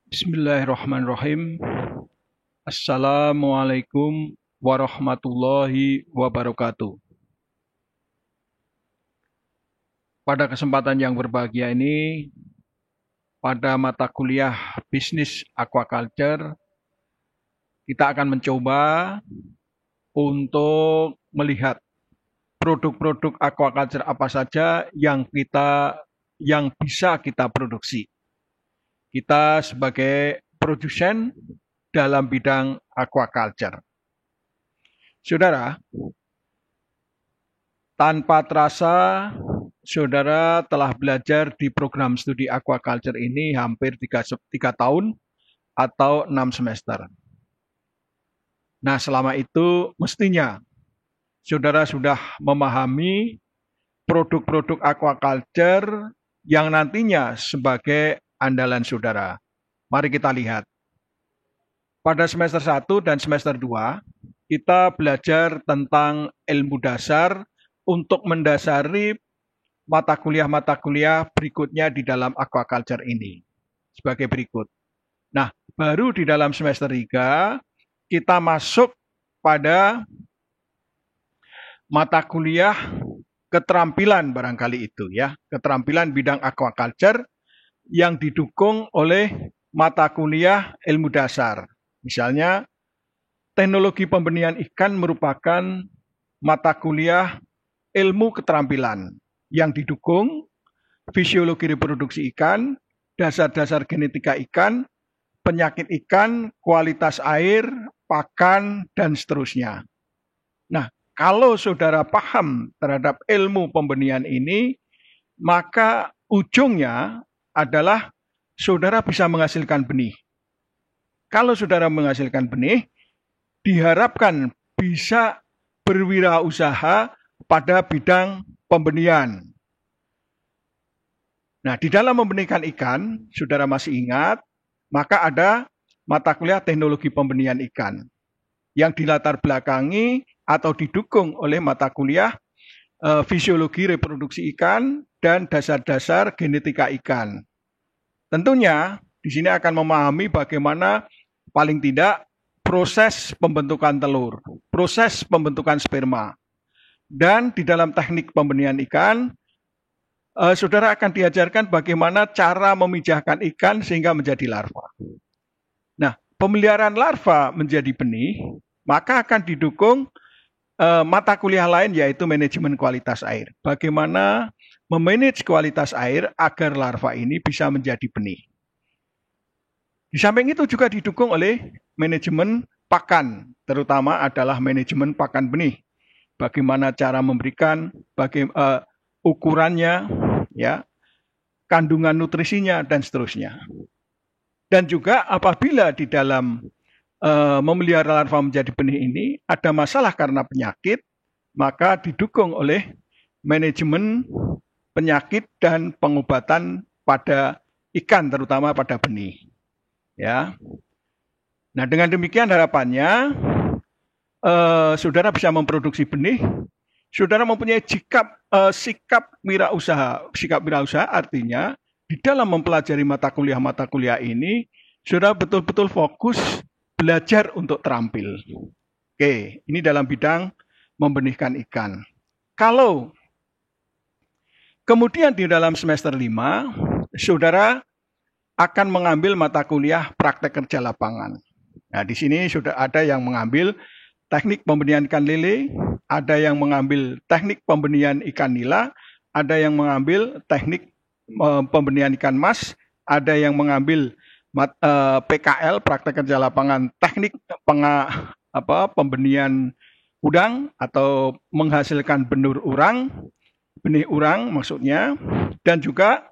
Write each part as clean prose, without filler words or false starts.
Bismillahirrahmanirrahim. Assalamualaikum warahmatullahi wabarakatuh. Pada kesempatan yang berbahagia ini, pada mata kuliah Bisnis Aquaculture, kita akan mencoba untuk melihat produk-produk aquaculture apa saja yang bisa kita produksi. Kita sebagai produsen dalam bidang aquaculture. Saudara, tanpa terasa saudara telah belajar di program studi aquaculture ini hampir 3 tahun atau 6 semester. Nah, selama itu mestinya saudara sudah memahami produk-produk aquaculture yang nantinya sebagai andalan saudara. Mari kita lihat. Pada semester 1 dan semester 2, kita belajar tentang ilmu dasar untuk mendasari mata kuliah berikutnya di dalam aquaculture ini. Sebagai berikut. Nah, baru di dalam semester 3, kita masuk pada mata kuliah keterampilan barangkali itu ya. Keterampilan bidang aquaculture yang didukung oleh mata kuliah ilmu dasar. Misalnya, teknologi pembenihan ikan merupakan mata kuliah ilmu keterampilan yang didukung fisiologi reproduksi ikan, dasar-dasar genetika ikan, penyakit ikan, kualitas air, pakan, dan seterusnya. Nah, kalau saudara paham terhadap ilmu pembenihan ini, maka ujungnya adalah saudara bisa menghasilkan benih. Kalau saudara menghasilkan benih, diharapkan bisa berwirausaha pada bidang pembenihan. Nah, di dalam membenihkan ikan, saudara masih ingat, maka ada mata kuliah teknologi pembenihan ikan yang dilatar belakangi atau didukung oleh mata kuliah fisiologi reproduksi ikan dan dasar-dasar genetika ikan. Tentunya di sini akan memahami bagaimana paling tidak proses pembentukan telur, proses pembentukan sperma. Dan di dalam teknik pembenihan ikan, saudara akan diajarkan bagaimana cara memijahkan ikan sehingga menjadi larva. Nah, pemeliharaan larva menjadi benih, maka akan didukung mata kuliah lain yaitu manajemen kualitas air. Bagaimana memanage kualitas air agar larva ini bisa menjadi benih. Di samping itu juga didukung oleh manajemen pakan, terutama adalah manajemen pakan benih. Bagaimana cara memberikan, ukurannya, ya, kandungan nutrisinya dan seterusnya. Dan juga apabila di dalam memelihara larva menjadi benih ini ada masalah karena penyakit, maka didukung oleh manajemen penyakit dan pengobatan pada ikan, terutama pada benih. Ya. Nah, dengan demikian harapannya saudara bisa memproduksi benih. Saudara mempunyai sikap wirausaha. Sikap wirausaha artinya di dalam mempelajari mata kuliah ini, saudara betul-betul fokus belajar untuk terampil. Oke, ini dalam bidang membenihkan ikan. Kalau kemudian di dalam semester 5, saudara akan mengambil mata kuliah praktek kerja lapangan. Nah, di sini sudah ada yang mengambil teknik pembenihan ikan lele, ada yang mengambil teknik pembenihan ikan nila, ada yang mengambil teknik pembenihan ikan mas, ada yang mengambil PKL, praktek kerja lapangan, teknik pembenihan udang atau menghasilkan benih urang maksudnya, dan juga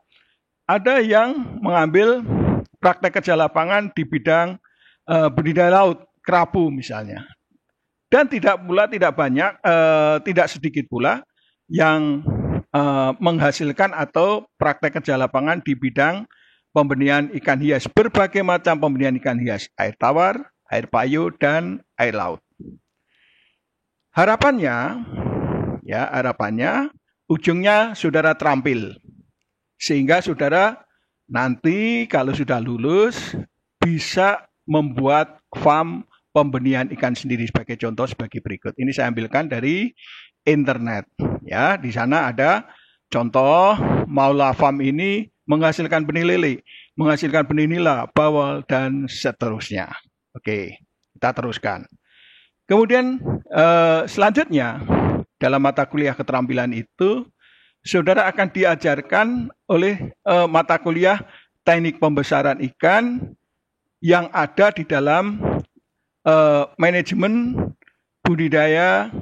ada yang mengambil praktek kerja lapangan di bidang budidaya laut, kerapu misalnya. Dan tidak sedikit pula yang menghasilkan atau praktek kerja lapangan di bidang pembenihan ikan hias, berbagai macam pembenihan ikan hias, air tawar, air payu, dan air laut. Harapannya ujungnya saudara terampil. Sehingga saudara nanti kalau sudah lulus, bisa membuat farm pembenihan ikan sendiri. Sebagai contoh sebagai berikut. Ini saya ambilkan dari internet. Ya, di sana ada contoh Maula Farm ini menghasilkan benih lele, menghasilkan benih nila, bawal, dan seterusnya. Oke, kita teruskan. Kemudian selanjutnya dalam mata kuliah keterampilan itu, saudara akan diajarkan oleh mata kuliah teknik pembesaran ikan yang ada di dalam manajemen budidaya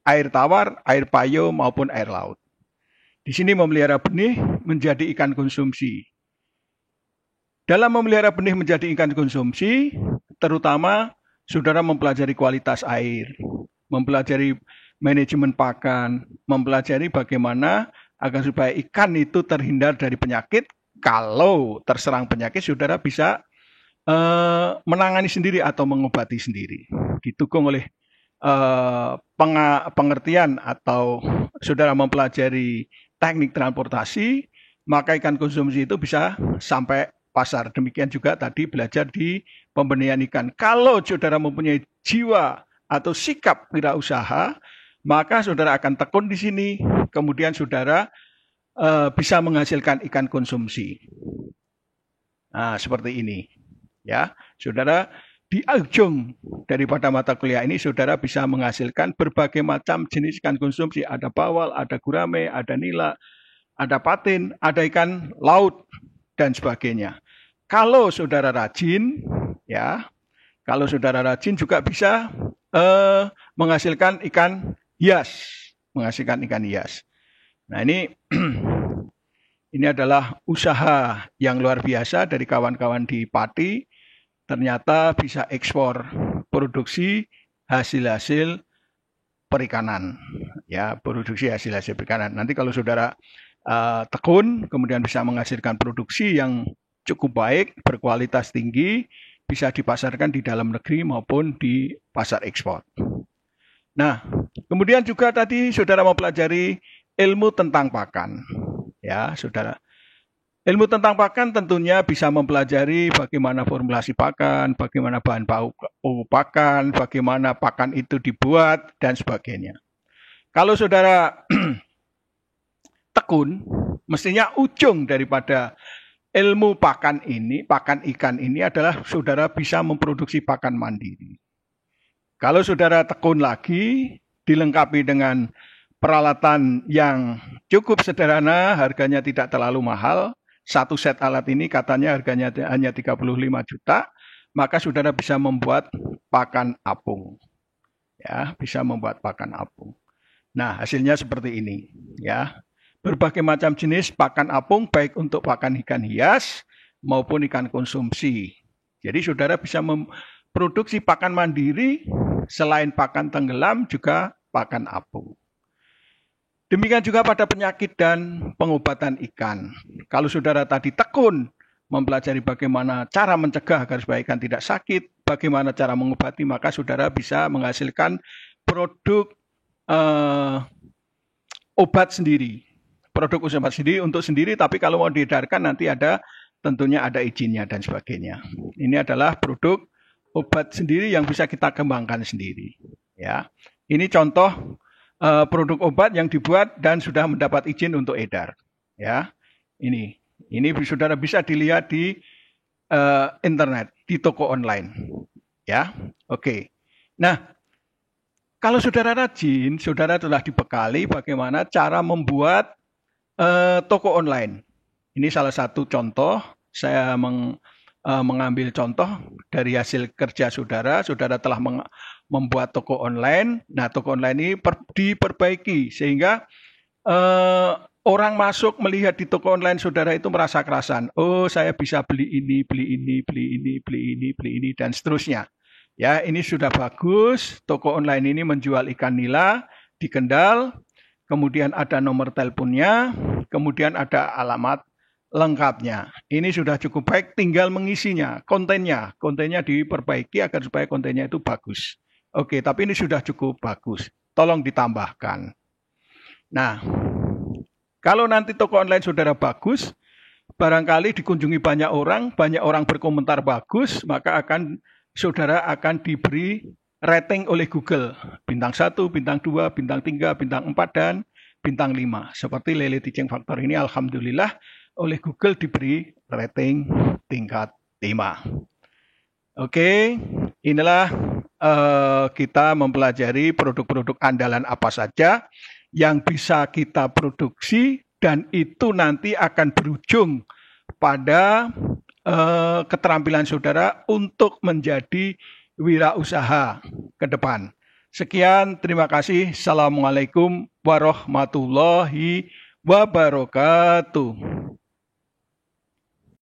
air tawar, air payo, maupun air laut. Di sini memelihara benih menjadi ikan konsumsi. Dalam memelihara benih menjadi ikan konsumsi, terutama saudara mempelajari kualitas air, mempelajari manajemen pakan, mempelajari bagaimana agar supaya ikan itu terhindar dari penyakit. Kalau terserang penyakit, saudara bisa menangani sendiri atau mengobati sendiri. Didukung oleh pengertian atau saudara mempelajari teknik transportasi, maka ikan konsumsi itu bisa sampai pasar. Demikian juga tadi belajar di pembenihan ikan. Kalau saudara mempunyai jiwa atau sikap wirausaha, maka saudara akan tekun di sini. Kemudian saudara bisa menghasilkan ikan konsumsi. Nah, seperti ini. Ya, saudara di ujung daripada mata kuliah ini, saudara bisa menghasilkan berbagai macam jenis ikan konsumsi. Ada bawal, ada gurame, ada nila, ada patin, ada ikan laut, dan sebagainya. Kalau saudara rajin, ya, kalau saudara rajin juga bisa menghasilkan ikan hias, Nah ini adalah usaha yang luar biasa dari kawan-kawan di Pati. Ternyata bisa ekspor produksi hasil-hasil perikanan, ya, produksi hasil-hasil perikanan. Nanti kalau saudara tekun, kemudian bisa menghasilkan produksi yang cukup baik, berkualitas tinggi, bisa dipasarkan di dalam negeri maupun di pasar ekspor. Nah, kemudian juga tadi saudara mempelajari ilmu tentang pakan, ya, saudara. Ilmu tentang pakan tentunya bisa mempelajari bagaimana formulasi pakan, bagaimana bahan baku pakan, bagaimana pakan itu dibuat, dan sebagainya. Kalau saudara tekun, mestinya ujung daripada ilmu pakan ikan ini adalah saudara bisa memproduksi pakan mandiri. Kalau saudara tekun lagi, dilengkapi dengan peralatan yang cukup sederhana, harganya tidak terlalu mahal. Satu set alat ini katanya harganya hanya 35 juta, maka saudara bisa membuat pakan apung. Ya, bisa membuat pakan apung. Nah, hasilnya seperti ini, ya. Berbagai macam jenis pakan apung baik untuk pakan ikan hias maupun ikan konsumsi. Jadi saudara bisa memproduksi pakan mandiri selain pakan tenggelam juga pakan apung. Demikian juga pada penyakit dan pengobatan ikan. Kalau saudara tadi tekun mempelajari bagaimana cara mencegah agar supaya ikan tidak sakit, bagaimana cara mengobati, maka saudara bisa menghasilkan produk obat sendiri. Produk obat sendiri untuk sendiri, tapi kalau mau diedarkan nanti tentunya ada izinnya dan sebagainya. Ini adalah produk obat sendiri yang bisa kita kembangkan sendiri. Ya, ini contoh produk obat yang dibuat dan sudah mendapat izin untuk edar. Ya, ini saudara bisa dilihat di internet, di toko online. Ya, oke. Nah, kalau saudara rajin, saudara telah dibekali bagaimana cara membuat toko online. Ini salah satu contoh. Saya mengambil contoh dari hasil kerja saudara. Saudara telah membuat toko online. Nah, toko online ini diperbaiki sehingga orang masuk melihat di toko online saudara itu merasa kerasan. Oh, saya bisa beli ini, dan seterusnya. Ya, ini sudah bagus. Toko online ini menjual ikan nila di Kendal. Kemudian ada nomor teleponnya. Kemudian ada alamat lengkapnya. Ini sudah cukup baik, tinggal mengisinya, kontennya diperbaiki agar supaya kontennya itu bagus. Oke, tapi ini sudah cukup bagus. Tolong ditambahkan. Nah, kalau nanti toko online saudara bagus, barangkali dikunjungi banyak orang berkomentar bagus, maka saudara akan diberi rating oleh Google. Bintang 1, bintang 2, bintang 3, bintang 4, dan bintang 5. Seperti Lele Teaching Factor ini, alhamdulillah oleh Google diberi rating tingkat 5. Oke, inilah kita mempelajari produk-produk andalan apa saja yang bisa kita produksi, dan itu nanti akan berujung pada keterampilan saudara untuk menjadi wirausaha ke depan. Sekian, terima kasih. Assalamualaikum warahmatullahi wabarakatuh.